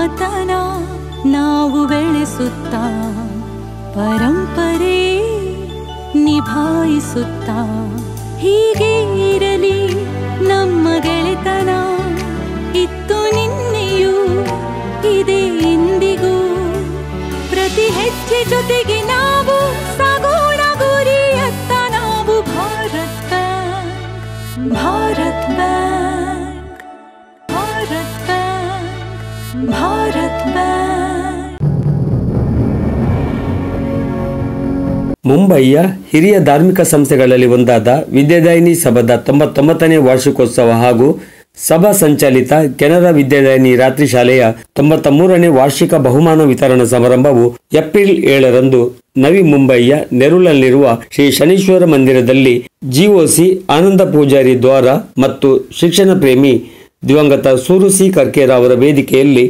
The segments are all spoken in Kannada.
ನಮ್ಮತನ ನಾವು ಬೆಳೆಸುತ್ತಾ ಪರಂಪರೆ ನಿಭಾಯಿಸುತ್ತಾ ಹೀಗೆ ಇರಲಿ ನಮ್ಮ ಗೆಳೆತನ. ಇತ್ತು ನಿನ್ನೆಯೂ ಇದೆ ಇಂದಿಗೂ, ಪ್ರತಿ ಹೆಜ್ಜೆ ಜೊತೆಗೆ ನಾವು ಸಾಗೋಣ ಗುರಿಯತ್ತ. ನಾವು Bharat bank, Bharat bank, Bharat bank, Bharat bank. ಮುಂಬಯಿಯ ಹಿರಿಯ ಧಾರ್ಮಿಕ ಸಂಸ್ಥೆಗಳಲ್ಲಿ ಒಂದಾದ ವಿದ್ಯಾದಾಯಿನಿ ಸಭಾದ 99ನೇ ವಾರ್ಷಿಕೋತ್ಸವ ಹಾಗೂ ಸಭಾ ಸಂಚಾಲಿತ ಕೆನರಾ ವಿದ್ಯಾದಾಯಿನಿ ರಾತ್ರಿ ಶಾಲೆಯ 93ನೇ ವಾರ್ಷಿಕ ಬಹುಮಾನ ವಿತರಣಾ ಸಮಾರಂಭವು ಏಪ್ರಿಲ್ 7ರಂದು ನವಿ ಮುಂಬಯಿಯ ನೆರುಳಲ್ಲಿರುವ ಶ್ರೀ ಶನೀಶ್ವರ ಮಂದಿರದಲ್ಲಿ ಜಿಒಸಿ ಆನಂದ ಪೂಜಾರಿ ದ್ವಾರ ಮತ್ತು ಶಿಕ್ಷಣ ಪ್ರೇಮಿ ದಿವಂಗತ ಸೂರು ಸಿ ಕರ್ಕೇರ ಅವರ ವೇದಿಕೆಯಲ್ಲಿ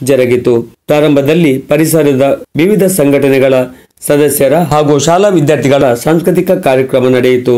ಜರುಗಿತು. ಪ್ರಾರಂಭದಲ್ಲಿ ಪರಿಸರದ ವಿವಿಧ ಸಂಘಟನೆಗಳ ಸದಸ್ಯರ ಹಾಗೂ ಶಾಲಾ ವಿದ್ಯಾರ್ಥಿಗಳ ಸಾಂಸ್ಕೃತಿಕ ಕಾರ್ಯಕ್ರಮ ನಡೆಯಿತು.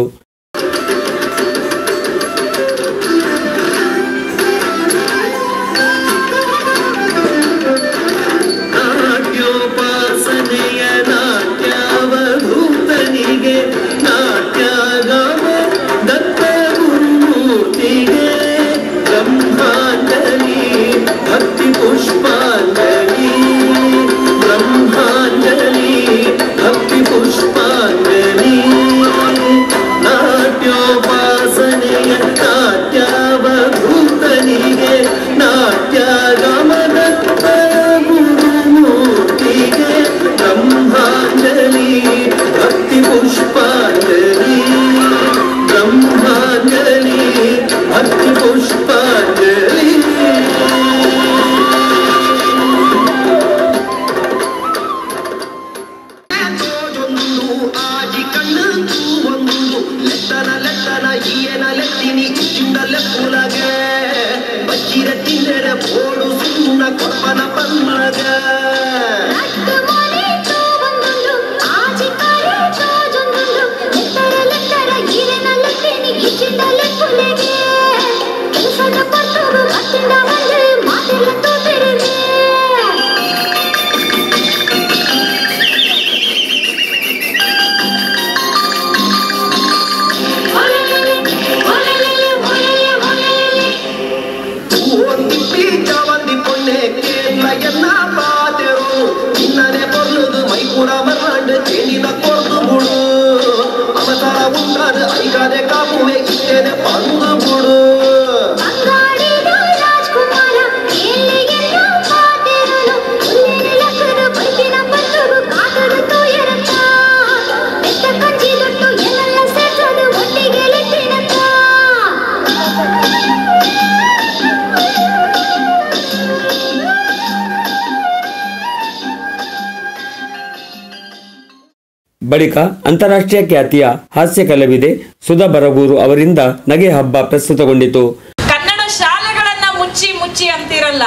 ಬಳಿಕ ಅಂತಾರಾಷ್ಟ್ರೀಯ ಖ್ಯಾತಿಯ ಹಾಸ್ಯ ಕಲಾವಿದೆ ಸುಧಾ ಬರಗೂರು ಅವರಿಂದ ನಗೆ ಹಬ್ಬ ಪ್ರಸ್ತುತಗೊಂಡಿತು. ಕನ್ನಡ ಶಾಲೆಗಳನ್ನ ಮುಚ್ಚಿ ಮುಚ್ಚಿ ಅಂತಿರಲ್ಲ,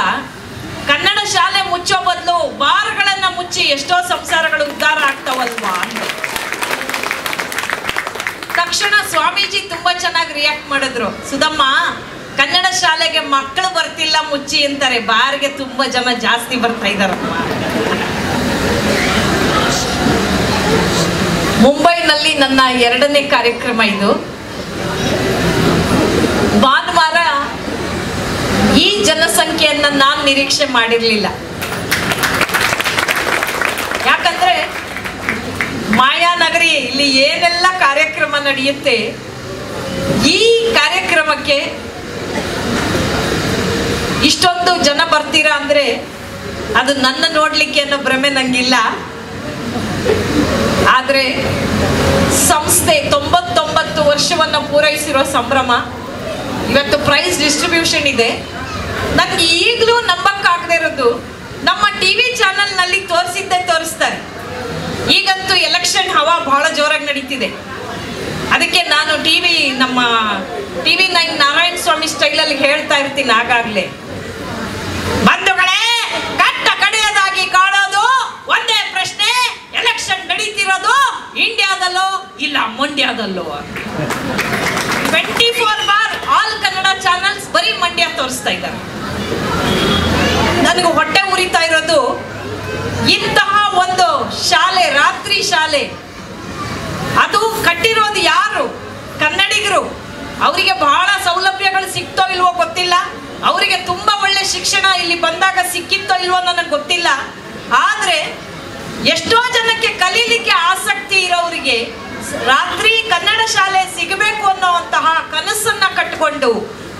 ಕನ್ನಡ ಶಾಲೆ ಮುಚ್ಚೋ ಬದಲು ಬಾರ್ಗಳನ್ನ ಮುಚ್ಚಿ ಎಷ್ಟೋ ಸಂಸಾರಗಳು ಉದ್ಧಾರ ಆಗ್ತಾವಲ್ವಾ ಅಂತ ತಕ್ಷಣ ಸ್ವಾಮೀಜಿ ತುಂಬಾ ಚೆನ್ನಾಗಿ ರಿಯಾಕ್ಟ್ ಮಾಡಿದ್ರು. ಸುಧಮ್ಮ, ಕನ್ನಡ ಶಾಲೆಗೆ ಮಕ್ಕಳು ಬರ್ತಿಲ್ಲ ಮುಚ್ಚಿ ಅಂತಾರೆ, ಬಾರ್ಗೆ ತುಂಬಾ ಜನ ಜಾಸ್ತಿ ಬರ್ತಾ ಇದಾರಮ್ಮ. ಮುಂಬೈನಲ್ಲಿ ನನ್ನ 2ನೇ ಕಾರ್ಯಕ್ರಮ ಇದು. ಭಾನುವಾರ ಈ ಜನಸಂಖ್ಯೆಯನ್ನ ನಾನು ನಿರೀಕ್ಷೆ ಮಾಡಿರ್ಲಿಲ್ಲ. ಯಾಕಂದ್ರೆ ಮಾಯಾನಗರಿ ಇಲ್ಲಿ ಏನೆಲ್ಲ ಕಾರ್ಯಕ್ರಮ ನಡೆಯುತ್ತೆ, ಈ ಕಾರ್ಯಕ್ರಮಕ್ಕೆ ಇಷ್ಟೊಂದು ಜನ ಬರ್ತೀರಾ ಅಂದ್ರೆ ಅದು ನನ್ನ ನೋಡ್ಲಿಕ್ಕೆ ಅನ್ನೋ ಭ್ರಮೆ ನಂಗಿಲ್ಲ. ಆದ್ರೆ ಸಂಸ್ಥೆ 99 ವರ್ಷವನ್ನು ಪೂರೈಸಿರೋ ಸಂಭ್ರಮ, ಇವತ್ತು ಪ್ರೈಸ್ ಡಿಸ್ಟ್ರಿಬ್ಯೂಷನ್ ಇದೆ. ನನಗೆ ಈಗಲೂ ನಂಬಕ್ಕಾಗದೇ ಇರೋದು, ನಮ್ಮ ಟಿವಿ ಚಾನೆಲ್ ನಲ್ಲಿ ತೋರಿಸ್ತಾರೆ. ಈಗಂತೂ ಎಲೆಕ್ಷನ್ ಹವಾ ಬಹಳ ಜೋರಾಗಿ ನಡೀತಿದೆ. ಅದಕ್ಕೆ ನಾನು ನಮ್ಮ ಟಿವಿ 9 ನಾರಾಯಣ ಸ್ವಾಮಿ ಸ್ಟೈಲಲ್ಲಿ ಹೇಳ್ತಾ ಇರ್ತೀನಿ ಆಗಾಗ್ಲೇ, ಬಂಧುಗಳೇ, ಕಟ್ಟ ಕಡೆಯದಾಗಿ ಕಾಣೋದು ಒಂದೇ ಪ್ರಶ್ನೆ, ಎಲೆಕ್ಷನ್ ನಡೀತಿರೋದು ಇಂಡಿಯಾದಲ್ಲೋ ಇಲ್ಲ ಮಂಡ್ಯದಲ್ಲೋ. 24 ಆಲ್ ಕನ್ನಡ ಚಾನಲ್ಸ್ ಬರೀ ಮಂಡ್ಯ ತೋರಿಸ್ತಾ ಇದ್ದಾರೆ. ನನಗೆ ಹೊಟ್ಟೆ ಉರಿ ಶಾಲೆ, ರಾತ್ರಿ ಶಾಲೆ. ಅದು ಕಟ್ಟಿರೋದು ಯಾರು? ಕನ್ನಡಿಗರು. ಅವರಿಗೆ ಬಹಳ ಸೌಲಭ್ಯಗಳು ಸಿಕ್ತೋ ಇಲ್ವೋ ಗೊತ್ತಿಲ್ಲ, ಅವರಿಗೆ ತುಂಬಾ ಒಳ್ಳೆ ಶಿಕ್ಷಣ ಇಲ್ಲಿ ಬಂದಾಗ ಸಿಕ್ಕಿತ್ತೋ ಇಲ್ವೋ ನನಗೆ ಗೊತ್ತಿಲ್ಲ. ಆದ್ರೆ ಎಷ್ಟೋ ಜನಕ್ಕೆ ಕಲೀಲಿಕ್ಕೆ ಆಸಕ್ತಿ ಇರೋರಿಗೆ ರಾತ್ರಿ ಕನ್ನಡ ಶಾಲೆ ಸಿಗಬೇಕು ಅನ್ನೋವಂತಹ ಕನಸನ್ನ ಕಟ್ಟಿಕೊಂಡು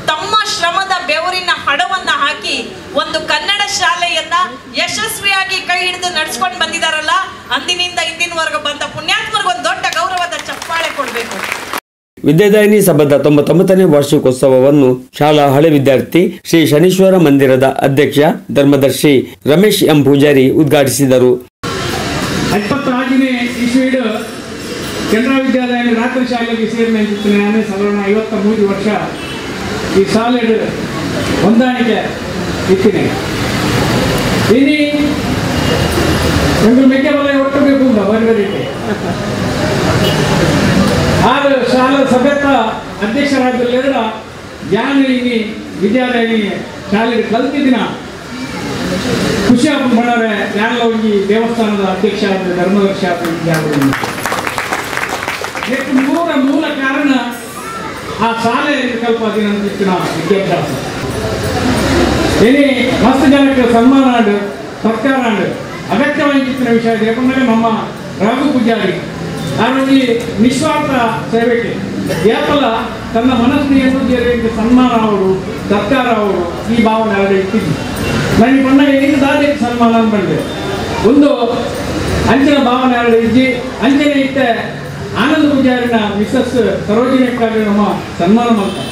ತಮ್ಮ ಶ್ರಮದ ಬೆವರಿನ ಹಣವನ್ನ ಹಾಕಿ ಒಂದು ಕನ್ನಡ ಶಾಲೆಯನ್ನ ಯಶಸ್ವಿಯಾಗಿ ಕೈ ಹಿಡಿದು ನಡೆಸ್ಕೊಂಡು ಬಂದಿದಾರಲ್ಲ, ಅಂದಿನಿಂದ ಇಂದಿನವರೆಗೂ ಬಂದ ಪುಣ್ಯಾತ್ಮರಿಗೆ ಒಂದು ದೊಡ್ಡ ಗೌರವದ ಚಪ್ಪಾಳೆ ಕೊಡಬೇಕು. ವಿದ್ಯಾದಾಯಿನಿ ಸಭಾದ 99ನೇ ವಾರ್ಷಿಕೋತ್ಸವವನ್ನು ಶಾಲಾ ಹಳೆ ವಿದ್ಯಾರ್ಥಿ ಶ್ರೀ ಶನೀಶ್ವರ ಮಂದಿರದ ಅಧ್ಯಕ್ಷ ಧರ್ಮದರ್ಶಿ ರಮೇಶ್ ಎಂ ಪೂಜಾರಿ ಉದ್ಘಾಟಿಸಿದರು. 56ನೇ ಇಸ್ವಿಡ್ ಕೆನರಾ ವಿದ್ಯಾದಾಯಿನಿ ರಾತ್ರಿ ಶಾಲೆಗೆ ಸೇರಿನ ನಾನು ಸಾಧಾರಣ 53 ವರ್ಷ ಈ ಶಾಲೆಡ್ ಹೊಂದಾಣಿಕೆ ಇತ್ತಿನ ಇನಿ ಎಂಬುದು ಮೆಕ್ಕೆಬಲ ಒಟ್ಟಬೇಕು ಬರಬರಿಗೆ ಆಗ ಶಾಲಾ ಸಭ್ಯತ ಅಧ್ಯಕ್ಷರಾಗಲಿಲ್ಲ ಯಾನು ಇಲ್ಲಿ ವಿದ್ಯಾದಾಯಿನಿ ಶಾಲೆ ಕಲ್ತಿದ್ದಿನ ಖುಷಿ ಮಾಡೋರೆ ಯಾನೆಲ್ಲ ಹೋಗಿ ದೇವಸ್ಥಾನದ ಅಧ್ಯಕ್ಷ ಆದ ಧರ್ಮದರ್ಶಿ ಆದ ವಿದ್ಯಾರ್ಥಿ ಮೂಲ ಕಾರಣ ಆ ಶಾಲೆ ಕಲ್ಪಾದಿನ ವಿದ್ಯಾಭ್ಯಾಸ ಏನೇ ಮಸ್ತ್ ಜನಕ್ಕೆ ಸನ್ಮಾನ ಸರ್ಕಾರ ಅಗತ್ಯವಾಗಿತ್ತಿನ ವಿಷಯ ಯಾಕಂದ್ರೆ ನಮ್ಮ ರಾಘು ಪೂಜಾರಿ ಅವರಿಗೆ ನಿಸ್ವಾರ್ಥ ಸೇವೆಗೆ ಯಾಕಲ್ಲ ತನ್ನ ಮನಸ್ಸಿನ ಸನ್ಮಾನ ಅವರು ಸರ್ಕಾರ ಅವರು ಈ ಭಾವನೆ ಅವರಿಗೆ ಇಟ್ಟಿದ್ದು ನನಗೆ ಬಂದಾಗ ಏನು ದಾದಿ ಸನ್ಮಾನ ಬಂದೆ ಒಂದು ಅಂಚನ ಭಾವನೆ ಅವರಿಗೆ ಇದ್ದು ಅಂಚನೆ ಇಟ್ಟ ಆನಂದ ಪೂಜಾರಿನ ಮಿಸಸ್ ಸರೋಜಿನಿಕ್ಕಾಗಿ ನಮ್ಮ ಸನ್ಮಾನ ಮಾಡ್ತಾರೆ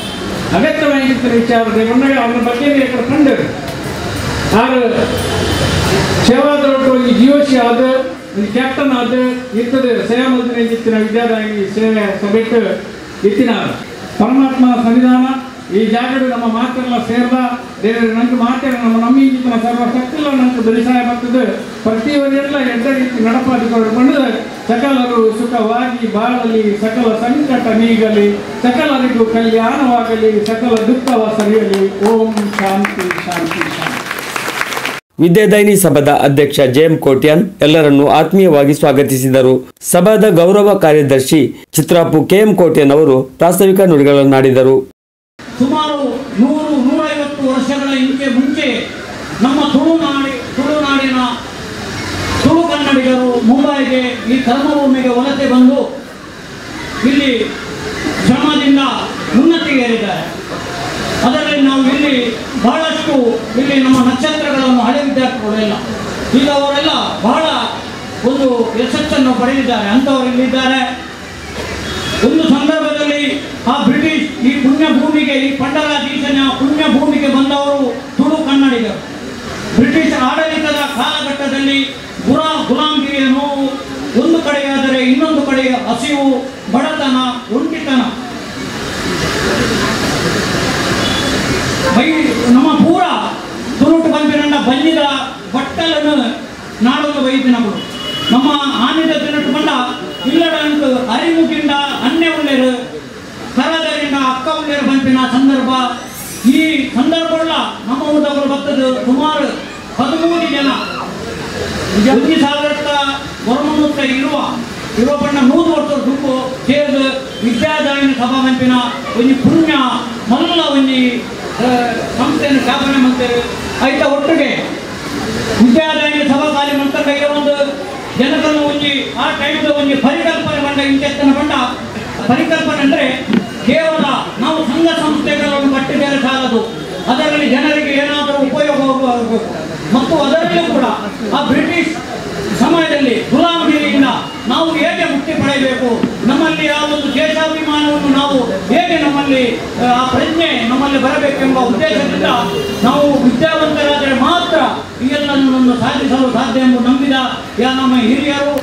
ಅಗತ್ಯವಾಗಿದ್ದ ವಿಚಾರದೆ ಬಂದಾಗ ಅವನ ಬಗ್ಗೆ ಕಂಡರು ಆರು ಸೇವಾದೊಟ್ಟು ಒಂದು ಜಿಯೋಶಿ ಆದ ಒಂದು ಕ್ಯಾಪ್ಟನ್ ಆದ ಇರ್ತದೆ ಸೇವಾ ಮಂತ್ರಿ ಇತ್ತಿನ ವಿದ್ಯಾದಾಯಿನಿ ಸೇವೆ ಸಭೆಟ್ಟು ಇತ್ತಿನ ಪರಮಾತ್ಮ ಸಂವಿಧಾನ ಈ ಜಾಗದ ನಮ್ಮ ಮಾತೆಲ್ಲ ಸೇರ್ದ ದೇವರ ನಂಗೆ ಮಾತೇನೆ ನಮ್ಮ ನಮ್ಮಿಂಚಿನ ಸರ್ವ ಶಕ್ತಿಲ್ಲ ನಂಗೆ ಬೆಳೆಸಾಯ ಬರ್ತದೆ ಪ್ರತಿಯೊಂದೆಲ್ಲ ಎಡ್ಡ ರೀತಿ ನಡಪಾಡಿಕೊಂಡು ಸಕಲರು ಸುಖವಾಗಿ ಬಾಳಲಿ, ಸಕಲ ಸಂಕಟ ನೀಗಲಿ, ಸಕಲರಿಗೂ ಕಲ್ಯಾಣವಾಗಲಿ, ಸಕಲ ದುಃಖವ ಸರಿಯಲಿ. ಓಂ ಶಾಂತಿ ಶಾಂತಿ ಶಾಂತಿ. ವಿದ್ಯಾದಾಯಿನಿ ಸಭಾದ ಅಧ್ಯಕ್ಷ ಜೆಎಂ ಕೋಟ್ಯಾನ್ ಎಲ್ಲರನ್ನು ಆತ್ಮೀಯವಾಗಿ ಸ್ವಾಗತಿಸಿದರು. ಸಭಾದ ಗೌರವ ಕಾರ್ಯದರ್ಶಿ ಚಿತ್ರಾಪು ಕೆಎಂ ಕೋಟ್ಯಾನ್ ಅವರು ಪ್ರಾಸ್ತಾವಿಕ ನುಡಿಗಳನ್ನಾಡಿದರು. ಸುಮಾರು 100-150 ವರ್ಷಗಳ ಮುಂಚೆ ನಮ್ಮ ತುಳುನಾಡಿನ ತುಳು ಕನ್ನಡಿಗರು ಮುಂಬೈಗೆ ಈ ಕರ್ಮಭೂಮಿಗೆ ವಲಸೆ ಬಂದು ಇಲ್ಲಿ ಶ್ರಮದಿಂದ ಉನ್ನತಿಗೇರಿದ್ದಾರೆ. ಅದರಲ್ಲಿ ನಾವು ಇಲ್ಲಿ ಬಹಳಷ್ಟು ಇಲ್ಲಿ ನಮ್ಮ ನಕ್ಷತ್ರಗಳನ್ನು ಹಳೆ ವಿದ್ಯಾರ್ಥಿಗಳೆಲ್ಲ ಈಗ ಅವರೆಲ್ಲ ಬಹಳ ಒಂದು ಯಶಸ್ಸನ್ನು ಪಡೆದಿದ್ದಾರೆ. ಅಂಥವರು ಇಲ್ಲಿದ್ದಾರೆ. ಒಂದು ಸಂದರ್ಭದಲ್ಲಿ ಆ ಬ್ರಿಟಿಷ್ ಈ ಪುಣ್ಯಭೂಮಿಗೆ, ಈ ಪಂಡರಾಧೀಶನ ಪುಣ್ಯಭೂಮಿಗೆ ಬಂದವರು ತುಳು ಕನ್ನಡಿಗರು. ಬ್ರಿಟಿಷ್ ಆಡಳಿತದ ಕಾಲಘಟ್ಟದಲ್ಲಿ ಗುಲಾಮಗಿರಿಯ ನೋವು ಒಂದು ಕಡೆಯಾದರೆ ಇನ್ನೊಂದು ಕಡೆ ಹಸಿವು, ಬಡತನ, ಒಂಟಿತನ, ನಮ್ಮ ಪೂರ ತುರುಟು ಬಂದಿನ ಬಂದಿದ ಬಟ್ಟಲನ್ನು ನಾಡೊಂದು ಬೈದಿನಗಳು ನಮ್ಮ ಆನೆದ ತಿನ್ನಟ್ಟು ಬಂದ ಇಲ್ಲಡಂಟು ಅರಿಮುಗಿಂದ ಅನ್ನೆ ಉಳ್ಳೇರು ಕರದರಿಂದ ಅಕ್ಕ ಉಳ್ಳೇರು ಬಂಪಿನ ಸಂದರ್ಭ. ಈ ಸಂದರ್ಭಗಳ ನಮ್ಮ ಊಟಗಳು ಬರ್ತದೆ ಸುಮಾರು 13 ಜನ 1,000 ಹೊರಮುತ್ತ ಇರುವ ಬಣ್ಣ 100 ವರ್ಷ ದುಡ್ಡು ಸೇರಿದು ವಿದ್ಯಾದಾಯಿನಿ ಸಭಾ ಬಂಪಿನ ಒಂದು ಪುಣ್ಯ ಮಲ್ಲ ಒಂದು ಸಂಸ್ಥೆಯನ್ನು ಸ್ಥಾಪನೆ ಮಾಡ್ತಾರೆ. ಆಯ್ತಾ ಒಟ್ಟಿಗೆ ವಿದ್ಯಾದಾಯಿನಿ ಸಭಾ ಖಾಲಿ ಮಾಡ್ತಾರೆ. ಒಂದು ಜನರನ್ನು ಒಂಜಿ ಆ ಟೈಮ್ದ ಒಂದು ಪರಿಕಲ್ಪನೆ ಬಂದ ಇಂಚೆತ್ತನ ಬಂದ ಪರಿಕಲ್ಪನೆ ಅಂದರೆ ಕೇವಲ ನಾವು ಸಂಘ ಸಂಸ್ಥೆಗಳನ್ನು ಕಟ್ಟಿದರೆ ಸಾಲದು, ಅದರಲ್ಲಿ ಜನರಿಗೆ ಏನಾದರೂ ಉಪಯೋಗವಾಗಬೇಕು. ಮತ್ತು ಅದರಲ್ಲೂ ಕೂಡ ಆ ಬ್ರಿಟಿಷ್ ಸಮಯದಲ್ಲಿ ಗುಲಾಮಗಿರಿಯಿಂದ ನಾವು ಹೇಗೆ ಮುಕ್ತಿ ಪಡೆಯಬೇಕು, ನಮ್ಮಲ್ಲಿ ಆ ಒಂದು ದೇಶಾಭಿಮಾನವನ್ನು ನಾವು ಹೇಗೆ ನಮ್ಮಲ್ಲಿ ಆ ಪ್ರಜ್ಞೆ ನಮ್ಮಲ್ಲಿ ಬರಬೇಕೆಂಬ ಉದ್ದೇಶದಿಂದ ನಾವು ವಿದ್ಯಾವಂತರಾದರೆ ಮಾತ್ರ ಈ ಎಲ್ಲವನ್ನು ಸಾಧಿಸಲು ಸಾಧ್ಯ ಎಂದು ನಂಬಿದ ನಮ್ಮ ಹಿರಿಯರು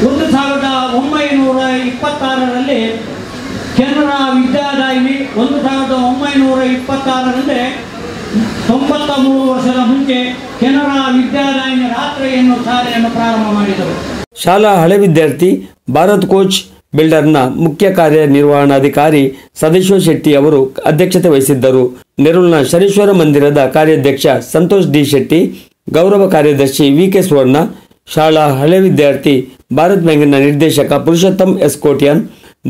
1926ರಲ್ಲಿ ಕೆನರಾ ವಿದ್ಯಾದಾಯಿನಿ 1926ರಂದೇ 93 ವರ್ಷದ ಮುಂಚೆ ಕೆನರಾ ವಿದ್ಯಾದಾಯಿನಿ ರಾತ್ರಿಯನ್ನು ಶಾಲೆಯನ್ನು ಪ್ರಾರಂಭ ಮಾಡಿದರು. ಶಾಲಾ ಹಳೆ ವಿದ್ಯಾರ್ಥಿ ಭಾರತ್ ಕೋಚ್ ಬಿಲ್ಡರ್ನ ಮುಖ್ಯ ಕಾರ್ಯನಿರ್ವಹಣಾಧಿಕಾರಿ ಸದಾಶಿವ ಶೆಟ್ಟಿ ಅವರು ಅಧ್ಯಕ್ಷತೆ ವಹಿಸಿದ್ದರು. ನೆರೂಲ್ನ ಶನೀಶ್ವರ ಮಂದಿರದ ಕಾರ್ಯಾಧ್ಯಕ್ಷ ಸಂತೋಷ್ ಡಿ ಶೆಟ್ಟಿ, ಗೌರವ ಕಾರ್ಯದರ್ಶಿ ವಿ ಕೆ ಸುವರ್ಣ, ಶಾಲಾ ಹಳೆ ವಿದ್ಯಾರ್ಥಿ ಭಾರತ್ ಬ್ಯಾಂಕಿನ ನಿರ್ದೇಶಕ ಪುರುಷೋತ್ತಮ್ ಎಸ್ ಕೋಟ್ಯಾನ್,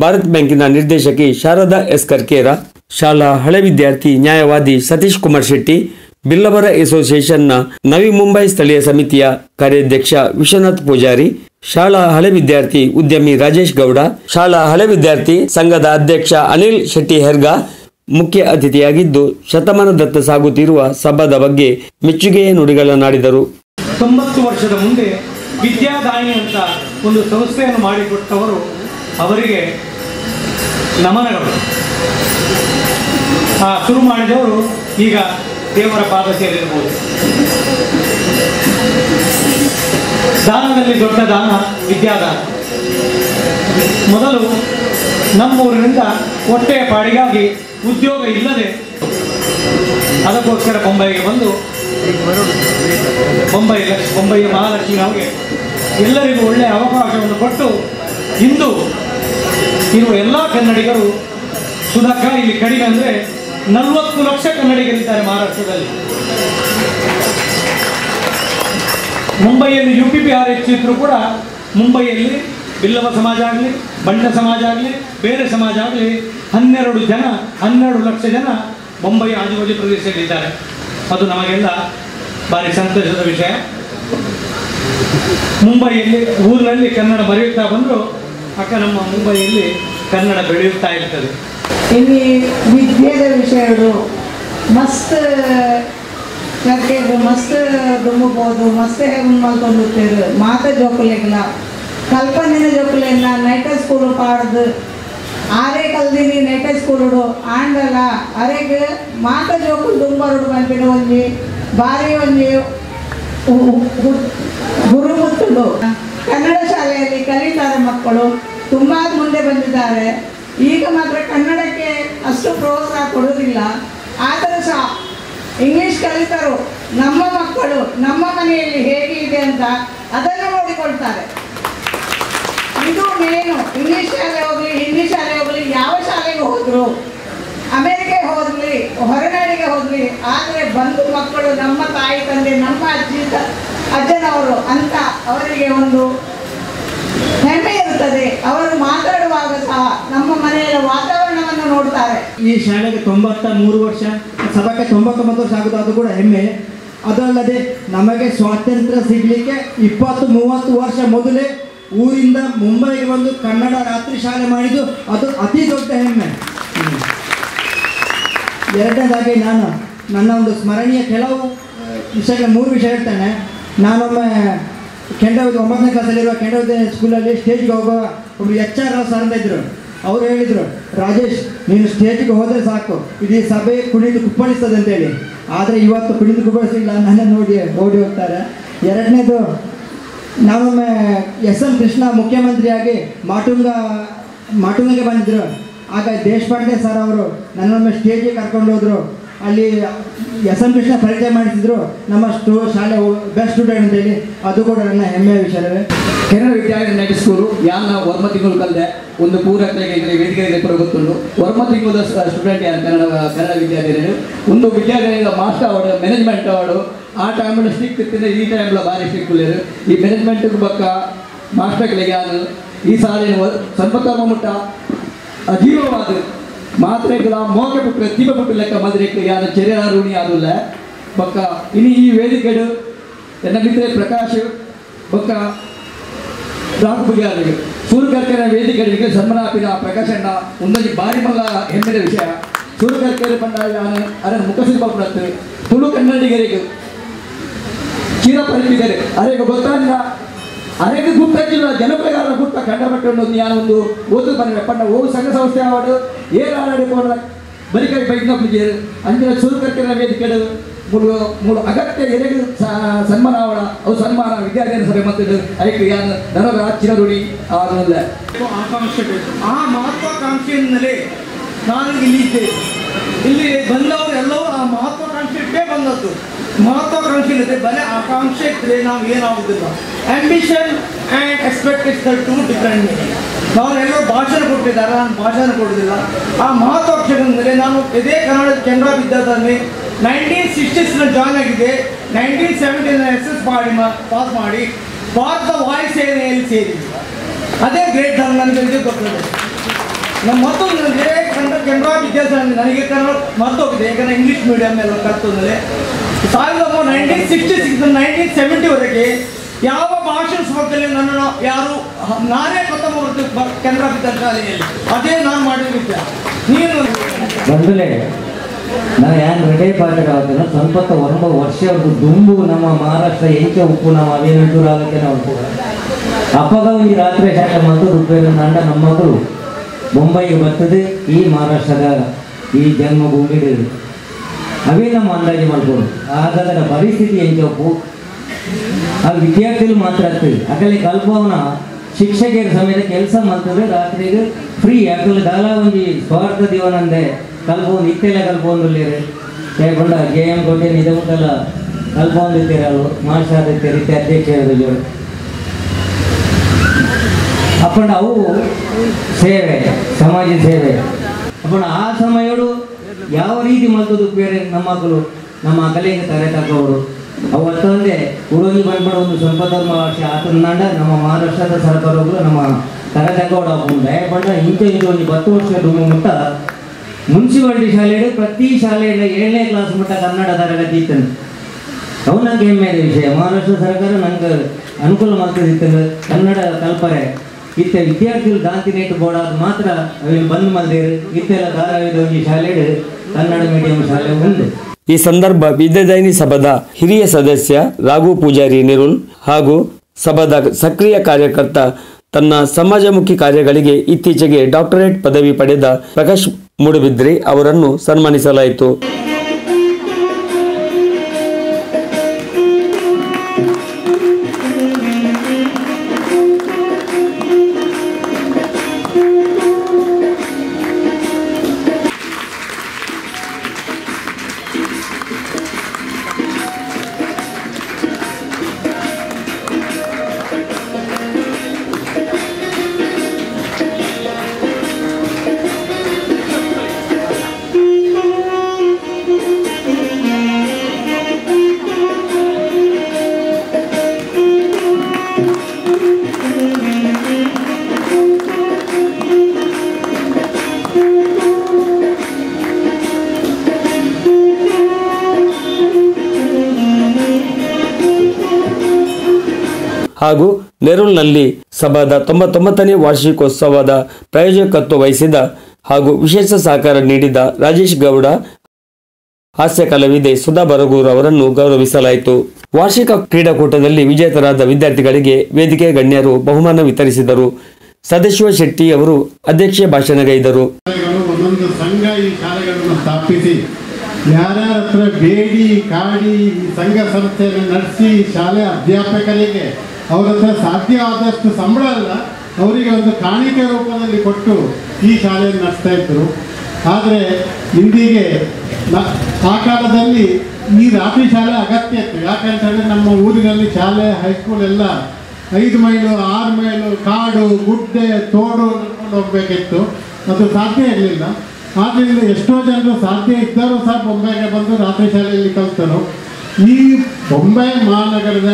ಭಾರತ್ ಬ್ಯಾಂಕಿನ ನಿರ್ದೇಶಕಿ ಶಾರದಾ ಎಸ್ ಕರ್ಕೇರ, ಶಾಲಾ ಹಳೆ ವಿದ್ಯಾರ್ಥಿ ನ್ಯಾಯವಾದಿ ಸತೀಶ್ ಕುಮಾರ್ ಶೆಟ್ಟಿ, ಬಿಲ್ಲವರ ಅಸೋಸಿಯೇಷನ್ನ ನವಿ ಮುಂಬೈ ಸ್ಥಳೀಯ ಸಮಿತಿಯ ಕಾರ್ಯಾಧ್ಯಕ್ಷ ವಿಶ್ವನಾಥ್ ಪೂಜಾರಿ, ಶಾಲಾ ಹಳೆ ವಿದ್ಯಾರ್ಥಿ ಉದ್ಯಮಿ ರಾಜೇಶ್ ಗೌಡ, ಶಾಲಾ ಹಳೆ ವಿದ್ಯಾರ್ಥಿ ಸಂಘದ ಅಧ್ಯಕ್ಷ ಅನಿಲ್ ಶೆಟ್ಟಿ ಹೆರ್ಗಾ ಮುಖ್ಯ ಅತಿಥಿಯಾಗಿದ್ದು ಶತಮಾನದತ್ತ ಸಾಗುತ್ತಿರುವ ಸಭಾದ ಬಗ್ಗೆ ಮೆಚ್ಚುಗೆಯ ನುಡಿಗಳನ್ನಾಡಿದರು. 90 ವರ್ಷದ ಮುಂದೆ ವಿದ್ಯಾದಾಯಿನಿ ಅಂತ ಒಂದು ಸಂಸ್ಥೆಯನ್ನು ಮಾಡಿಕೊಟ್ಟವರು, ಅವರಿಗೆ ನಮನಗಳು. ಶುರು ಮಾಡಿದವರು ಈಗ ದೇವರ ಪಾದ ಸೇರಿರಬಹುದು. ದಾನದಲ್ಲಿ ದೊಡ್ಡ ದಾನ ವಿದ್ಯಾದಾನ. ಮೊದಲು ನಮ್ಮೂರಿನಿಂದ ಹೊಟ್ಟೆಯ ಪಾಡಿಗಾಗಿ ಉದ್ಯೋಗ ಇಲ್ಲದೆ ಅದಕ್ಕೋಸ್ಕರ ಬೊಂಬೈಗೆ ಬಂದು ಬೊಂಬೈಯ ಮಹಾಲಕ್ಷ್ಮಿ ನಮಗೆ ಎಲ್ಲರಿಗೂ ಒಳ್ಳೆಯ ಅವಕಾಶವನ್ನು ಕೊಟ್ಟು ಇಂದು ಇರುವ ಎಲ್ಲ ಕನ್ನಡಿಗರು ಸುಧಾಕ ಇಲ್ಲಿ ಕಡಿಮೆ ಅಂದರೆ 40 ಲಕ್ಷ ಕನ್ನಡಿಗರಿದ್ದಾರೆ ಮಹಾರಾಷ್ಟ್ರದಲ್ಲಿ. ಮುಂಬೈಯಲ್ಲಿ UPPR ಹೆಚ್ಚಿದ್ರು ಕೂಡ ಮುಂಬೈಯಲ್ಲಿ ಬಿಲ್ಲವ ಸಮಾಜ ಆಗಲಿ, ಬಂಡ ಸಮಾಜ ಆಗಲಿ, ಬೇರೆ ಸಮಾಜ ಆಗಲಿ 12 ಲಕ್ಷ ಜನ ಮುಂಬೈ ಆಜುಬಾಜು ಪ್ರದೇಶದಲ್ಲಿದ್ದಾರೆ. ಅದು ನಮಗೆಲ್ಲ ಭಾರಿ ಸಂತೋಷದ ವಿಷಯ. ಮುಂಬೈಯಲ್ಲಿ ಊರಿನಲ್ಲಿ ಕನ್ನಡ ಬರೆಯುತ್ತಾ ಬಂದರೂ ಅಕ್ಕ ನಮ್ಮ ಮುಂಬೈಯಲ್ಲಿ ಕನ್ನಡ ಬೆಳೆಯುತ್ತಾ ಇರ್ತದೆ. ಇಲ್ಲಿ ವಿದ್ಯೆದ ವಿಷಯಗಳು ಮಸ್ತ್ ಚರ್ಚೆಗಳು ಮಸ್ತ್ ದುಮ್ಮಬಹುದು, ಮಸ್ತ್ ಹೇಗೆ ಮಾಡ್ಕೊಂಡ್ಬಿಡ್ತೇವೆ. ಮಾತ ಜೋಕುಲೆಗಿಲ್ಲ, ಕಲ್ಪನೆನ ಜೋಕುಲೆಲ್ಲ. ನೈಟ ಸ್ಕೂಲು ಪಾಡ್ದು ಆರೇ ಕಲ್ದಿನಿ ನೈಟ ಸ್ಕೂಲು ಆಂಡಲ್ಲ ಅರೆಗೆ ಮಾತ ಜೋಕುಲು ದುಂಬರುಡು ಬಂದಿನ ಒಂಜಿ ಭಾರಿ ಒಂಜಿ ಗುರುಮುತ್ತುಡು. ಕನ್ನಡ ಶಾಲೆಯಲ್ಲಿ ಕಲಿತಾರೆ ಮಕ್ಕಳು, ತುಂಬ ಮುಂದೆ ಬಂದಿದ್ದಾರೆ. ಈಗ ಮಾತ್ರ ಕನ್ನಡಕ್ಕೆ ಅಷ್ಟು ಪ್ರೋತ್ಸಾಹ ಕೊಡೋದಿಲ್ಲ. ಆದರೂ ಸಹ ಇಂಗ್ಲೀಷ್ ಕಲಿತರು ನಮ್ಮ ಮಕ್ಕಳು ನಮ್ಮ ಮನೆಯಲ್ಲಿ ಹೇಗೆ ಇದೆ ಅಂತ ಅದನ್ನು ನೋಡಿಕೊಳ್ತಾರೆ. ಇದು ಮೇನು. ಇಂಗ್ಲೀಷ್ ಶಾಲೆ ಹೋಗಲಿ, ಹಿಂದಿ ಶಾಲೆ ಹೋಗಲಿ, ಯಾವ ಶಾಲೆಗೆ ಹೋದ್ರು, ಅಮೇರಿಕೆಗೆ ಹೋಗಲಿ, ಹೊರನಾಡಿಗೆ ಹೋಗಲಿ, ಆದರೆ ಬಂದು ಮಕ್ಕಳು ನಮ್ಮ ತಾಯಿ ತಂದೆ ನಮ್ಮ ಅಜ್ಜನವರು ಅಂತ ಅವರಿಗೆ ಒಂದು ಹೆಮ್ಮೆ ಇರುತ್ತದೆ. ಅವರು ಮಾತಾಡುವಾಗ ಸಹ ನಮ್ಮ ಮನೆಯ ವಾತಾವರಣವನ್ನು ನೋಡ್ತಾರೆ. ಈ ಶಾಲೆಗೆ 93 ವರ್ಷ, ಸಭಕ್ಕೆ 99 ವರ್ಷ ಆಗೋದು, ಅದು ಕೂಡ ಹೆಮ್ಮೆ. ಅದಲ್ಲದೆ ನಮಗೆ ಸ್ವಾತಂತ್ರ್ಯ ಸಿಗಲಿಕ್ಕೆ 20-30 ವರ್ಷ ಮೊದಲೇ ಊರಿಂದ ಮುಂಬೈಗೆ ಬಂದು ಕನ್ನಡ ರಾತ್ರಿ ಶಾಲೆ ಮಾಡಿದ್ದು ಅದು ಅತಿ ದೊಡ್ಡ ಹೆಮ್ಮೆ. ಎರಡನೇದಾಗಿ ನಾನು ನನ್ನ ಒಂದು ಸ್ಮರಣೀಯ ಕೆಲವು ವಿಷಯಗಳ 3 ವಿಷಯ ಹೇಳ್ತೇನೆ. ನಾನೊಮ್ಮೆ ಕೆಂಡವಿದ್ದ 9ನೇ ಕ್ಲಾಸಲ್ಲಿರುವ ಕೆಂಡವಿದ್ದ ಸ್ಕೂಲಲ್ಲಿ ಸ್ಟೇಜ್ಗೆ ಹೋಗುವ ಒಬ್ಬರು HR ಸರ್ ಅಂತ ಇದ್ದರು. ಅವರು ಹೇಳಿದರು, ರಾಜೇಶ್ ನೀನು ಸ್ಟೇಜಿಗೆ ಹೋದರೆ ಸಾಕು, ಇಡೀ ಸಭೆ ಕುಣಿದು ಕುಪ್ಪಳಿಸ್ತದೆ ಅಂತೇಳಿ. ಆದರೆ ಇವತ್ತು ಕುಣಿದು ಕುಪ್ಪಳಿಸಿಲ್ಲ, ನನ್ನ ನೋಡಿ ಓಡಿ ಹೋಗ್ತಾರೆ. ಎರಡನೇದು, ನಾವೊಮ್ಮೆ SM ಕೃಷ್ಣ ಮುಖ್ಯಮಂತ್ರಿಯಾಗಿ ಮಾಟುಂಗಗೆ ಬಂದಿದ್ದರು. ಆಗ ದೇಶಪಾಂಡೆ ಸರ್ ಅವರು ನನ್ನೊಮ್ಮೆ ಸ್ಟೇಜಿಗೆ ಕರ್ಕೊಂಡು ಹೋದರು. ಅಲ್ಲಿ SM ಕೃಷ್ಣ ಪರಿಚಯ ಮಾಡಿಸಿದ್ರು, ನಮ್ಮ ಶಾಲೆ ಬೆಸ್ಟ್ ಸ್ಟೂಡೆಂಟ್ ಅಂತೇಳಿ. ಅದು ಕೂಡ ನನ್ನ ಹೆಮ್ಮೆಯ ವಿಷಯವೇ. ಕನ್ನಡ ವಿದ್ಯಾಲಯ ನೈಟ್ ಸ್ಕೂಲು ಯಾನ ವರ್ಮ ತಿಂಗಳು ಕಲಿದೆ. ಒಂದು ಪೂರಕತೆಗೆ ಇದ್ರೆ ವೇದಿಕೆಗೆ ಪೂರ ಗೊತ್ತುಂಟು. ವರ್ಮ ತಿಂಗಳ ಸ್ಟೂಡೆಂಟ್ ಯಾರು ಕನ್ನಡ ವಿದ್ಯಾರ್ಥಿಗಳು. ಒಂದು ವಿದ್ಯಾಲಯದ ಮಾಸ್ಟರ್ ಅವಾರ್ಡು, ಮ್ಯಾನೇಜ್ಮೆಂಟ್ ಅವಾರ್ಡು. ಆ ಟೈಮಲ್ಲಿ ಸ್ಟ್ರಿಕ್ಟ್ ಇರ್ತಿದ್ದೆ, ಈ ಟೈಮ್లో ಭಾರಿ ಸ್ಟ್ರಿಕ್ಟ್ ಉಳ್ಳೇರು. ಈ ಮ್ಯಾನೇಜ್ಮೆಂಟ್ಗೆ ಬಕ್ಕ ಮಾಸ್ಟರ್ಗಳಿಗೆ ಯಾನು ಈ ಸಾಲಿನ ಸಂಪತ್ತರ್ಮ ಮುಟ್ಟ ಅಜೀವವಾದ ಮಾತ್ರೆಗಳ ಮೋಕೆ ಪುಟ್ಟು ದೀಪ ಪುಟ್ಟು ಲೆಕ್ಕ ಮದುರೆಕ್ಕೆ ಯಾರು ಚೆರಿಯಾರುಣಿ ಆದಿಲ್ಲ ಬೊಕ್ಕ ಇನ್ನು ಈ ವೇದಿಕೆಡು ಎನ್ನ ಮಿತ್ರ ಪ್ರಕಾಶ್ ಬೊಕ್ಕ ರಾಕ್ ಬುಗ್ಯಾರಿಗೆ ಸೂರುಕರ್ಕೆರೆ ವೇದಿಕೆಗಳಿಗೆ ಸನ್ಮಾನ ಪ್ರಕಾಶ್ ಅಣ್ಣ ಒಂದೊಂದು ಬಾರಿ ಮಲ್ಲ ಹೆಮ್ಮೆದ ವಿಷಯ. ಸೂರುಕರ್ಕೆರೆ ಬಂದ ನಾನು ಅದನ್ನು ಮುಖಸಿಲ್ಪಟ್ಟು ತುಳು ಕನ್ನಡಿಗರಿಗೆ ಚೀರ ಪರಿಪಿದ್ದಾರೆ. ಅರೆಗೆ ಗೊತ್ತಾಗಿಲ್ಲ, ಅರೆಗೆ ಗುರ್ತಿಲ್ಲ, ಜನಪ್ರಕಾರ ಗುರ್ತ ಕಂಡಪಟ್ಟು ಯಾನೊಂದು ಓದು ಬಂದರೆ ಪಂಡ ಓ ಸಂಘ ಸಂಸ್ಥೆ ಆವಾಡು ಏನಾಡಿ ಬರಿಕೈ ಬೈಕ್ನಪ್ಪಿಗೆ ಅಂಜಿನ ಸೂರುಕರ್ಕೆರೆ ವೇದಿಕೆಡು ಮೂರು ಅಗತ್ಯ ಎಲೆಗೆ ಸನ್ಮಾನ ಆವಡ ಅವು ಸನ್ಮಾನ ವಿದ್ಯಾರ್ಥಿ ಸಭೆ ಮತ್ತು ಅದಕ್ಕೆ ಯಾನು ನನಗ ಚಿರ ಋಣಿ ಆಗೋಲ್ಲ. ಆಕಾಂಕ್ಷೆ ಬೇಕು. ಆ ಮಹತ್ವಾಕಾಂಕ್ಷೆಯಿಂದಲೇ ನಾನು ಇಲ್ಲಿ ಇದ್ದೇನೆ. ಇಲ್ಲಿ ಬಂದವರು ಎಲ್ಲವೂ ಆ ಮಹತ್ವಾಕಾಂಕ್ಷೆ ಇಟ್ಟೇ ಬಂದದ್ದು. ಮಹತ್ವಾಕಾಂಕ್ಷೆ ಇಲ್ಲದೆ ಬರೀ ಆಕಾಂಕ್ಷೆ ಇದ್ದರೆ ನಾವು ಏನಾಗುವುದಿಲ್ಲ. Ambition and expectation 2 different meaning. ನಾವು ಎಲ್ಲರೂ ಭಾಷಣ ಕೊಟ್ಟಿದ್ದಾರೆ, ನಾನು ಭಾಷಣ ಕೊಡೋದಿಲ್ಲ. ಆ ಮಹತ್ವಾಕಾಂಕ್ಷೆ ಅಂದರೆ ನಾನು ಇದೇ ಕೆನರಾ ವಿದ್ಯಾರ್ಥಿ 1960 ಜಾಯ್ನ್ ಆಗಿದೆ. 1970 SS ಪಾಸ್ ಮಾಡಿ ಭಾರತ ವಾಯುಸೇನೆಯಲ್ಲಿ ಸೇರಿದ್ರು. ಅದೇ ಗ್ರೇಟ್ ಅಂತ ನನಗೆ ಇದು ಗೊತ್ತಿದೆ. ನಮ್ಮ ಮತ್ತೊಂದು ಕೆನರಾ ವಿದ್ಯಾಸಂಸ್ಥೆ ನನಗೆ ಕನ್ನಡ ಮರ್ತೋಗಿದೆ, ಯಾಕಂದರೆ ಇಂಗ್ಲೀಷ್ ಮೀಡಿಯಮ್ ಎಲ್ಲ ಕರ್ತದಲ್ಲಿ 1966 1970ವರೆಗೆ ಯಾವ ಭಾಷಣ ಸ್ಪರ್ಧೆಯಲ್ಲಿ ನನ್ನನ್ನು ಯಾರು ನಾನೇ ಪ್ರಥಮ ಕೆನರಾ ವಿದ್ಯಾಶಾಲೆಯಲ್ಲಿ ಅದೇ ನಾನು ಮಾಡಿದ್ದೆ. ನೀನು ಬಂದಲೇ ನಾನು ಏನು ರೆಡೇ ಪಾಠಗಳಾಗ್ತೇನೆ ಸ್ವಲ್ಪ 9 ವರ್ಷದ್ದು ದುಂಬು ನಮ್ಮ ಮಹಾರಾಷ್ಟ್ರ ಎಂಚೆ ಉಪ್ಪು ನಮ್ಮ ಅವೇನು ಆಗಕ್ಕೆ ನಾವು ಅಪ್ಪಗ ಒಂದು ರಾತ್ರಿ ಶಾಲೆ ಮತ್ತು ರೂಪಾಯಿ ನಂಡ ನಮ್ಮ ಮಕ್ಕಳು ಮುಂಬೈಗೆ ಬರ್ತದೆ. ಈ ಮಹಾರಾಷ್ಟ್ರದ ಈ ಜನ್ಮಭೂಮಿ ಅವೇ ನಮ್ಮ ಅಂದಾಜು ಮಾಡ್ಬೋದು. ಆಗ ಪರಿಸ್ಥಿತಿ ಎಂಚೆ ಉಪ್ಪು ಆ ವಿದ್ಯಾರ್ಥಿಗಳು ಮಾತ್ರ ಆಗ್ತದೆ. ಅಕಲೆ ಕಲ್ಪವನ ಶಿಕ್ಷಕರ ಸಮೇತ ಕೆಲಸ ಮಾಡ್ತದೆ ರಾತ್ರಿಗೆ ಫ್ರೀ. ಯಾಕಂದ್ರೆ ದಾಲ ಒಂದು ಸ್ವಾರ್ಥ ದಿವನಂದೆ ಕಲ್ಪೊಂದು ಇತ್ತೆಲ್ಲ ಕಲ್ಪೊಂದುಳ್ಳೇರೆ ಹೇಗೊಂಡ JM ಕೋಟೆ ನಿಜಮುಟ್ಟೆಲ್ಲ ಕಲ್ಪೊಂದಿರ್ತೀರ ಅವು ಮಾಸ್ಟರ್ ಇತ್ತೆ ಅಧ್ಯಕ್ಷರು ಅಪ್ಪಣ ಅವು ಸೇವೆ ಸಮಾಜ ಸೇವೆ ಅಪ್ಪಣ ಆ ಸಮಯಗಳು ಯಾವ ರೀತಿ ಮಲ್ತದ್ದು ಬೇರೆ ನಮ್ಮ ಮಕ್ಕಳು ನಮ್ಮ ಕಲೆಗೆ ತರೆ ತಗೋರು ಅವು ಅಷ್ಟೊಂದೇ ಉಡೋಗಿ ಬಂದ್ಬಿಡ ಒಂದು ಸಂಪಧರ್ಮ ಭಾಷೆ ಆತಂದ ನಮ್ಮ ಮಹಾರಾಷ್ಟ್ರದ ಸರ್ಕಾರಗಳು ನಮ್ಮ ತರೆ ತಗೋಡ ದಯಪಂಡ ಇಂಚೆ ಒಂದು 10 ವರ್ಷದ ಮುಟ್ಟ ಮುನ್ಸಿಪಾಲಿಟಿ ಶಾಲೆಗಳು ಪ್ರತಿ ಶಾಲೆಯಲ್ಲಿ 7ನೇ ಕ್ಲಾಸ್ ಮಟ್ಟ ಕನ್ನಡ ತರಗತಿ ಇತ್ತಂದು. ಅವು ನಂಗೆ ಹೆಮ್ಮೆಯ ವಿಷಯ. ಮಹಾರಾಷ್ಟ್ರ ಸರ್ಕಾರ ನಂಗೆ ಅನುಕೂಲ ಮಾಡ್ತಿತ್ತು ಕನ್ನಡ ಕಲ್ಪರೆ ಇತ್ತ ವಿದ್ಯಾರ್ಥಿಗಳು ದಾಂತಿ ನೆಟ್ಟು ಬೋಡಾದ ಮಾತ್ರ ಅವಿನ ಬಂದ್ ಮಲ್ದೇರು ಇತ್ತೆಲ್ಲ ಧಾರಾವಾಹಿದ ಶಾಲೆ ಕನ್ನಡ ಮೀಡಿಯಂ ಶಾಲೆ ಒಂದು. ಈ ಸಂದರ್ಭ ವಿದ್ಯಾದಾಯಿನಿ ಸಭಾದ ಹಿರಿಯ ಸದಸ್ಯ ರಾಘು ಪೂಜಾರಿ ನಿರುಲ್ ಹಾಗೂ ಸಭಾದ ಸಕ್ರಿಯ ಕಾರ್ಯಕರ್ತ ತನ್ನ ಸಮಾಜಮುಖಿ ಕಾರ್ಯಗಳಿಗೆ ಇತ್ತೀಚೆಗೆ ಡಾಕ್ಟರೇಟ್ ಪದವಿ ಪಡೆದ ಪ್ರಕಾಶ್ ಮೂಡುಬಿದ್ರಿ ಅವರನ್ನು ಸನ್ಮಾನಿಸಲಾಯಿತು. ಹಾಗೂ ನೆರೂಲ್ನಲ್ಲಿ ಸಭಾದ 99ನೇ ವಾರ್ಷಿಕೋತ್ಸವದ ಪ್ರಾಯೋಜಕತ್ವ ವಹಿಸಿದ ಹಾಗೂ ವಿಶೇಷ ಸಹಕಾರ ನೀಡಿದ ರಾಜೇಶ್ ಗೌಡ, ಹಾಸ್ಯ ಕಲಾವಿದೆ ಸುಧಾ ಬರಗೂರು ಅವರನ್ನು ಗೌರವಿಸಲಾಯಿತು. ವಾರ್ಷಿಕ ಕ್ರೀಡಾಕೂಟದಲ್ಲಿ ವಿಜೇತರಾದ ವಿದ್ಯಾರ್ಥಿಗಳಿಗೆ ವೇದಿಕೆ ಗಣ್ಯರು ಬಹುಮಾನ ವಿತರಿಸಿದರು. ಸದಾಶಿವ ಶೆಟ್ಟಿ ಅವರು ಅಧ್ಯಕ್ಷೀಯ ಭಾಷಣಗೈದರು. ಒಂದೊಂದು ಸಂಘ ಈ ಶಾಲೆಗಳನ್ನು ಸ್ಥಾಪಿಸಿ ಯಾರ್ಯಾರ ಹತ್ರ ಬೇಡಿ ಕಾಡಿ ಸಂಘ ಸಂಸ್ಥೆಯನ್ನು ನಡೆಸಿ ಶಾಲೆ ಅಧ್ಯಾಪಕರಿಗೆ ಅವರ ಹತ್ರ ಸಾಧ್ಯ ಆದಷ್ಟು ಸಂಬಳ ಅಲ್ಲ, ಅವರಿಗೆ ಒಂದು ಕಾಣಿಕೆ ರೂಪದಲ್ಲಿ ಕೊಟ್ಟು ಈ ಶಾಲೆಯನ್ನು ನಡೆಸ್ತಾ ಇದ್ದರು. ಆದರೆ ಇಂದಿಗೆ ಆ ಕಾಲದಲ್ಲಿ ಈ ರಾತ್ರಿ ಶಾಲೆ ಅಗತ್ಯ ಇತ್ತು. ಯಾಕಂತಂದರೆ ನಮ್ಮ ಊರಿನಲ್ಲಿ ಶಾಲೆ ಹೈಸ್ಕೂಲ್ ಎಲ್ಲ 5 ಮೈಲು 6 ಮೈಲು ಕಾಡು ಗುಡ್ಡೆ ತೋಡು ನಡ್ಕೊಂಡು ಹೋಗಬೇಕಿತ್ತು. ಅದು ಸಾಧ್ಯ ಇರಲಿಲ್ಲ. ಆದ್ದರಿಂದ ಎಷ್ಟೋ ಜನರು ಸಾಧ್ಯ ಇದ್ದರೂ ಸಹ ಬೊಂಬೆಗೆ ಬಂದು ರಾತ್ರಿ ಶಾಲೆಯಲ್ಲಿ ಕಲಿತರು. ಈ ಬೊಂಬೆ ಮಹಾನಗರದ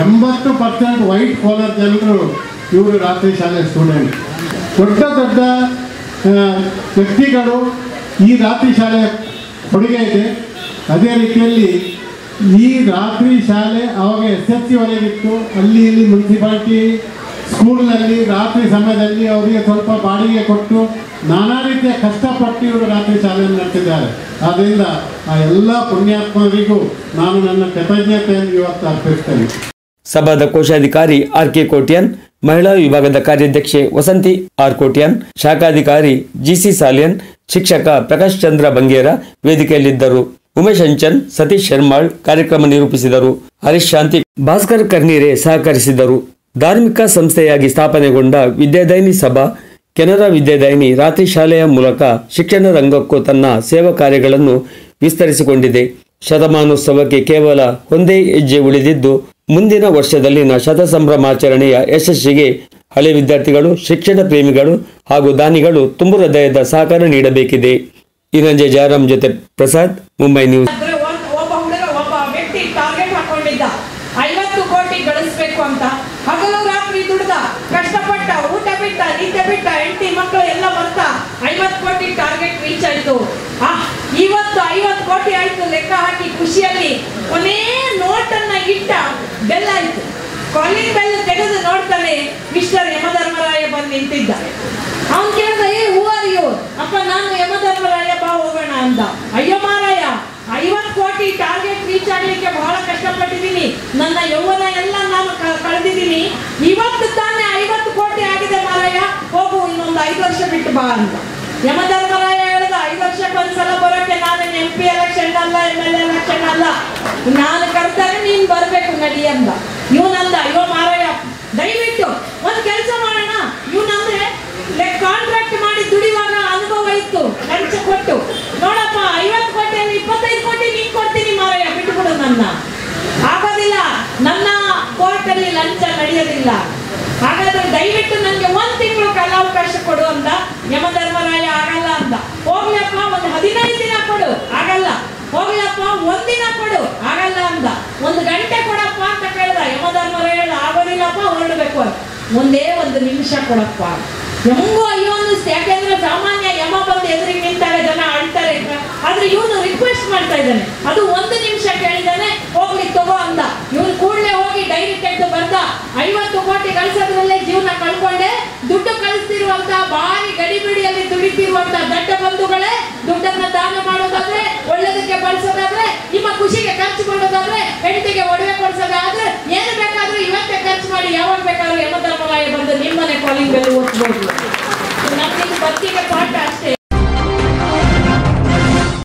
80% ವೈಟ್ ಕಾಲರ್ ಜನರು ಇವರು ರಾತ್ರಿ ಶಾಲೆ ಸ್ಟೂಡೆಂಟ್. ದೊಡ್ಡ ದೊಡ್ಡ ವ್ಯಕ್ತಿಗಳು ಈ ರಾತ್ರಿ ಶಾಲೆಯ ಕೊಡುಗೆ ಇದೆ. ಅದೇ ರೀತಿಯಲ್ಲಿ ಈ ರಾತ್ರಿ ಶಾಲೆ ಆವಾಗ SSC ವರೆಗಿತ್ತು. ಅಲ್ಲಿ ಇಲ್ಲಿ ಮುನ್ಸಿಪಾಲ್ಟಿ ಸ್ಕೂಲ್ನಲ್ಲಿ ರಾತ್ರಿ ಸಮಯದಲ್ಲಿ ಅವರಿಗೆ ಸ್ವಲ್ಪ ಬಾಡಿಗೆ ಕೊಟ್ಟು ನಾನಾ ರೀತಿಯ ಕಷ್ಟಪಟ್ಟು ಇವರು ರಾತ್ರಿ ಶಾಲೆಯನ್ನು ನಡೆಸಿದ್ದಾರೆ. ಆದ್ದರಿಂದ ಆ ಎಲ್ಲ ಪುಣ್ಯಾತ್ಮರಿಗೂ ನಾನು ನನ್ನ ಕೃತಜ್ಞತೆಯನ್ನು ಇವತ್ತು ಅರ್ಪಿಸ್ತೇನೆ. ಸಭಾದ ಕೋಶಾಧಿಕಾರಿ RK ಕೋಟ್ಯಾನ್, ಮಹಿಳಾ ವಿಭಾಗದ ಕಾರ್ಯಾಧ್ಯಕ್ಷೆ ವಸಂತಿ R ಕೋಟ್ಯಾನ್, ಶಾಖಾಧಿಕಾರಿ GC ಸಾಲಿಯನ್, ಶಿಕ್ಷಕ ಪ್ರಕಾಶ್ ಚಂದ್ರ ಬಂಗೇರ ವೇದಿಕೆಯಲ್ಲಿದ್ದರು. ಉಮೇಶ್ ಅಂಚನ್, ಸತೀಶ್ ಶರ್ಮಾಳ್ ಕಾರ್ಯಕ್ರಮ ನಿರೂಪಿಸಿದರು. ಹರೀಶ್ ಶಾಂತಿ, ಭಾಸ್ಕರ್ ಕರ್ನೀರೆ ಸಹಕರಿಸಿದರು. ಧಾರ್ಮಿಕ ಸಂಸ್ಥೆಯಾಗಿ ಸ್ಥಾಪನೆಗೊಂಡ ವಿದ್ಯಾದಾಯಿನಿ ಸಭಾ ಕೆನರಾ ವಿದ್ಯಾದಾಯಿನಿ ರಾತ್ರಿ ಶಾಲೆಯ ಮೂಲಕ ಶಿಕ್ಷಣ ರಂಗಕ್ಕೂ ತನ್ನ ಸೇವಾ ಕಾರ್ಯಗಳನ್ನು ವಿಸ್ತರಿಸಿಕೊಂಡಿದೆ. ಶತಮಾನೋತ್ಸವಕ್ಕೆ ಕೇವಲ ಒಂದೇ ಹೆಜ್ಜೆ ಉಳಿದಿದ್ದು, ಮುಂದಿನ ವರ್ಷದಲ್ಲಿನ ಶತಸಂಭ್ರಮಾಚರಣೆಯ ಯಶಸ್ಸಿಗೆ ಹಳೆ ವಿದ್ಯಾರ್ಥಿಗಳು, ಶಿಕ್ಷಣ ಪ್ರೇಮಿಗಳು ಹಾಗೂ ದಾನಿಗಳು ತುಂಬು ಹೃದಯದ ಸಹಕಾರ ನೀಡಬೇಕಿದೆ. ಇರಂಜೆ ಜಯರಾಮ್ ಜೊತೆ ಪ್ರಸಾದ್, ಮುಂಬೈ ನ್ಯೂಸ್. ಒಬ್ಬ ಹುಡುಗ ಒಬ್ಬ ವ್ಯಕ್ತಿ ಟಾರ್ಗೆಟ್ ಹಾಕೊಂಡಿದ್ದ. 50 ಕೋಟಿ ಗಳಿಸ್ಬೇಕು ಅಂತ ಹಗಲು ರಾತ್ರಿ ದುಡ್ದ, ಕಷ್ಟಪಟ್ಟ, ಊಟ ಬಿಟ್ಟ, ನಿದ್ದೆ ಬಿಟ್ಟ, ಹೆಂಡತಿ ಮಕ್ಕಳು ಎಲ್ಲ ಬರ್ತಾ 50 ಕೋಟಿ ಟಾರ್ಗೆಟ್ ರೀಚ್ ಆಯ್ತು. ಇವತ್ತು 50 ಕೋಟಿ ಆಯ್ತು ಲೆಕ್ಕ ಹಾಕಿ ಖುಷಿಯಲ್ಲಿ ಕೊನೇ ನೋಟನ್ನ ಇಟ್ಟ ಬೆಲ್ ಆಯ್ತು. ಕಾಲಿಂಗ್ ಬೆಲ್ ತೆಗೆದು ನೋಡ್ತಾನೆ, ಮಿಸ್ಟರ್ ಯಮಧರ್ಮರಾಯ ಬಂದು ನಿಂತಿದ್ದ. ಅವನ್ ಕೇಳ್ದ, ಹೂ ಆರ್ ಯು? ಅಪ್ಪ ನಾನು ಯಮಧರ್ಮರಾಯ, ಬಾ ಹೋಗೋಣ ಅಂದ. ಅಯ್ಯೋ ಮಾರಾಯ, 50 ಕೋಟಿ ಟಾರ್ಗೆಟ್ ರೀಚ್ ಆಗ್ಲಿಕ್ಕೆ ಬಹಳ ಕಷ್ಟಪಟ್ಟಿದ್ದೀನಿ, ನನ್ನ ಯೌವನ ಎಲ್ಲ ನಾನು ಕಳೆದಿದ್ದೀನಿ, ಇವತ್ತು ತಾನೇ 50 ಕೋಟಿ ಆಗಿದೆ ಮಾರಾಯ, ಹೋಗು ಇನ್ನೊಂದು 5 ವರ್ಷ ಬಿಟ್ಟು ಬಾ ಅಂತ. ಯಮಧರ್ಮರಾಯ ಹೇಳ್ದ, 5 ವರ್ಷಕ್ಕೊಂದ್ಸಲ ಬರೋಕೆ ನಾನು MP ಎಲೆಕ್ಷನ್ ಅಲ್ಲ, MLA ಎಲೆಕ್ಷನ್ ಅಲ್ಲ, ನಾನು ಕರ್ತಾನೆ ನೀನ್ ಬರ್ಬೇಕು ನಡಿ ಅಂದ. ಇವನಂದ, ಅಯ್ಯೋ ಮಾರಾಯ ದಯವಿಟ್ಟು ಒಂದ್ ಕೆಲಸ ಮಾಡೋಣ, ಇವನಂದ್ರೆ ಕಾಂಟ್ರಾಕ್ಟ್ ಮಾಡಿ ದುಡಿಯುವಾಗ ಅನುಭವ ಇತ್ತು, ಲಂಚ ಕೊಟ್ಟು, ನೋಡಪ್ಪ 50 ಕೋಟಿಯಲ್ಲಿ 25 ಕೋಟಿ ನೀನ್ ಕೊಡ್ತೀನಿ ಮಾರಾಯ, ಬಿಟ್ಟುಬಿಡು ನನ್ನ. ಆಗೋದಿಲ್ಲ, ನನ್ನ ಕೋರ್ಟ್ ಅಲ್ಲಿ ಲಂಚ ನಡೆಯೋದಿಲ್ಲ, ಹಾಗಾದ್ರೆ ದಯವಿಟ್ಟು ನನಗೆ 1 ತಿಂಗಳು ಕಾಲಾವಕಾಶ ಕೊಡು ಅಂದ. ಯಮಧರ್ಮರಾಯ ಆಗಲ್ಲ ಅಂದ. ಹೋಗ್ಲಪ್ಪ ಒಂದು 15 ದಿನ ಕೊಡು, ಆಗಲ್ಲ. ಹೋಗ್ಲಪ್ಪ 1 ದಿನ ಕೊಡು, ಆಗಲ್ಲ ಅಂದ. 1 ಗಂಟೆ ಕೊಡಪ್ಪ ಅಂತ ಕೇಳ್ದ. ಯಮಧರ್ಮರಾಯ ಆಗೋದಿಲ್ಲಪ್ಪ, ಹೊರಡಬೇಕು ಅಂತ. ಒಂದೇ 1 ನಿಮಿಷ ಕೊಡಪ್ಪ. ಹೆಂಗೋ ಅಯ್ಯೋ ಅನ್ನಿಸ್ತು, ಯಾಕೆಂದ್ರೆ ಸಾಮಾನ್ಯ ಯಮ ಬಂದು ಎದುರಿಗೆ ನಿಂತಾರೆ, ಜನ ಅಳ್ತಾರೆ, ಆದ್ರೆ ಇವನು ರಿಕ್ವೆಸ್ಟ್ ಮಾಡ್ತಾ ಇದ್ದಾನೆ, ಅದು 1 ನಿಮಿಷ ಕೇಳಿದಾನೆ, ಹೋಗ್ಲಿ ತಗೋ ಅಂದ. ಇವನು ಕೂಡಲೇ ಹೋಗಿ ಡೈರಿ ತೆಗೆದು ಬರ್ದ. 50 ಕೋಟಿ ಗಳಿಸೋದ್ರಲ್ಲೇ ಜೀವನ ಕಳ್ಕೊಂಡೆ, ದುಡ್ಡು ಕಳಿಸ್ತಿರುವಂತ ಭಾರಿ ಗಡಿಬಿಡಿಯಲ್ಲಿ ದುಡಿತಿರುವಂತ ದಡ್ಡ ಬಂಧುಗಳೇ, ದುಡ್ಡನ್ನ ದಾನ ಮಾಡೋದಾದ್ರೆ, ಒಳ್ಳೆದಕ್ಕೆ ಬಳಸೋದಾದ್ರೆ, ನಿಮ್ಮ ಖುಷಿಗೆ ಖರ್ಚು ಮಾಡೋದಾದ್ರೆ, ಹೆಂಡತಿಗೆ ಒಡವೆ ಕೊಡಿಸೋದಾದ್ರೆ, ಏನು ಬೇಕಾದ್ರೂ ಇವತ್ತೇ ಖರ್ಚು ಮಾಡಿ, ಯಾವಾಗ ಬೇಕಾದ್ರೂ ಯಮಧರ್ಮರಾಯ ಬಂದು ನಿಮ್ಮನೆ ಕಾಲಿಂಗ್ ಬೆಲ್ ಓದ್ಬೋದು. ನಮ್ಗೆ ಬದುಕಿಗೆ